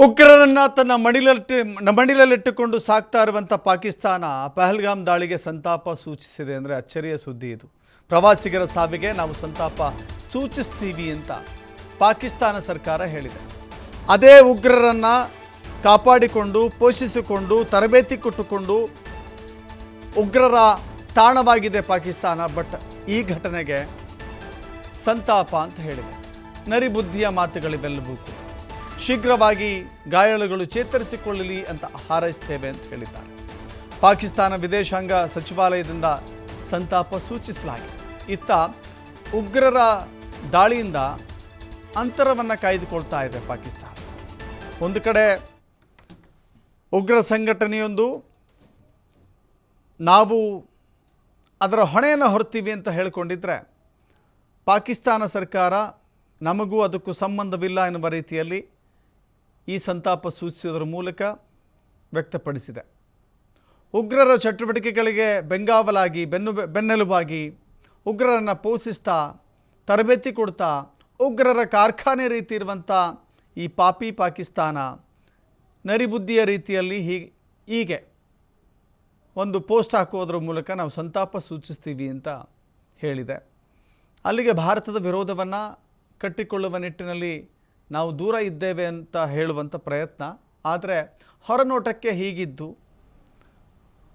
ಉಗ್ರರನ್ನ ತನ್ನ ಮಡಿಲಲ್ಲಿಟ್ಟುಕೊಂಡು ಸಾಕ್ತಾ ಇರುವಂಥ ಪಾಕಿಸ್ತಾನ ಪಹಲ್ಗಾಮ್ ದಾಳಿಗೆ ಸಂತಾಪ ಸೂಚಿಸಿದೆ ಅಂದರೆ ಅಚ್ಚರಿಯ ಸುದ್ದಿ ಇದು. ಪ್ರವಾಸಿಗರ ಸಾವಿಗೆ ನಾವು ಸಂತಾಪ ಸೂಚಿಸ್ತೀವಿ ಅಂತ ಪಾಕಿಸ್ತಾನ ಸರ್ಕಾರ ಹೇಳಿದೆ. ಅದೇ ಉಗ್ರರನ್ನ ಕಾಪಾಡಿಕೊಂಡು ಪೋಷಿಸಿಕೊಂಡು ತರಬೇತಿ ಕೊಟ್ಟುಕೊಂಡು ಉಗ್ರರ ತಾಣವಾಗಿದೆ ಪಾಕಿಸ್ತಾನ. ಬಟ್ ಈ ಘಟನೆಗೆ ಸಂತಾಪ ಅಂತ ಹೇಳಿದೆ. ನರಿಬುದ್ಧಿಯ ಮಾತುಗಳಿವೆಲ್ಲವೂ ಶೀಘ್ರವಾಗಿ ಗಾಯಾಳುಗಳು ಚೇತರಿಸಿಕೊಳ್ಳಲಿ ಅಂತ ಹಾರೈಸ್ತೇವೆ ಅಂತ ಹೇಳಿದ್ದಾರೆ. ಪಾಕಿಸ್ತಾನ ವಿದೇಶಾಂಗ ಸಚಿವಾಲಯದಿಂದ ಸಂತಾಪ ಸೂಚಿಸಲಾಗಿದೆ. ಇತ್ತ ಉಗ್ರರ ದಾಳಿಯಿಂದ ಅಂತರವನ್ನು ಕಾಯ್ದುಕೊಳ್ತಾ ಇದೆ ಪಾಕಿಸ್ತಾನ. ಒಂದು ಕಡೆ ಉಗ್ರ ಸಂಘಟನೆಯೊಂದು ನಾವು ಅದರ ಹೊಣೆಯನ್ನು ಹೊರ್ತೀವಿ ಅಂತ ಹೇಳಿಕೊಂಡಿದ್ರೆ, ಪಾಕಿಸ್ತಾನ ಸರ್ಕಾರ ನಮಗೂ ಅದಕ್ಕೂ ಸಂಬಂಧವಿಲ್ಲ ಎನ್ನುವ ರೀತಿಯಲ್ಲಿ ಈ ಸಂತಾಪ ಸೂಚಿಸುವುದರ ಮೂಲಕ ವ್ಯಕ್ತಪಡಿಸಿದೆ. ಉಗ್ರರ ಚಟುವಟಿಕೆಗಳಿಗೆ ಬೆಂಗಾವಲಾಗಿ ಬೆನ್ನೆಲುಬಾಗಿ ಉಗ್ರರನ್ನು ಪೋಷಿಸ್ತಾ ತರಬೇತಿ ಕೊಡ್ತಾ ಉಗ್ರರ ಕಾರ್ಖಾನೆ ರೀತಿ ಇರುವಂಥ ಈ ಪಾಪಿ ಪಾಕಿಸ್ತಾನ ನರಿಬುದ್ಧಿಯ ರೀತಿಯಲ್ಲಿ ಹೀಗೆ ಒಂದು ಪೋಸ್ಟ್ ಹಾಕೋದ್ರ ಮೂಲಕ ನಾವು ಸಂತಾಪ ಸೂಚಿಸ್ತೀವಿ ಅಂತ ಹೇಳಿದೆ. ಅಲ್ಲಿಗೆ ಭಾರತದ ವಿರೋಧವನ್ನು ಕಟ್ಟಿಕೊಳ್ಳುವ ನಿಟ್ಟಿನಲ್ಲಿ ನಾವು ದೂರ ಇದ್ದೇವೆ ಅಂತ ಹೇಳುವಂಥ ಪ್ರಯತ್ನ. ಆದರೆ ಹೊರನೋಟಕ್ಕೆ ಹೀಗಿದ್ದು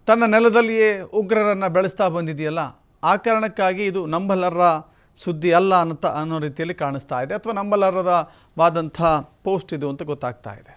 ತನ್ನ ನೆಲದಲ್ಲಿಯೇ ಉಗ್ರರನ್ನು ಬೆಳೆಸ್ತಾ ಬಂದಿದೆಯಲ್ಲ, ಆ ಕಾರಣಕ್ಕಾಗಿ ಇದು ನಂಬಲರ್ಹ ಸುದ್ದಿ ಅಲ್ಲ ಅನ್ನೋ ರೀತಿಯಲ್ಲಿ ಕಾಣಿಸ್ತಾ ಇದೆ, ಅಥವಾ ನಂಬಲರ್ಹವಾದಂಥ ಪೋಸ್ಟ್ ಇದು ಅಂತ ಗೊತ್ತಾಗ್ತಾ ಇದೆ.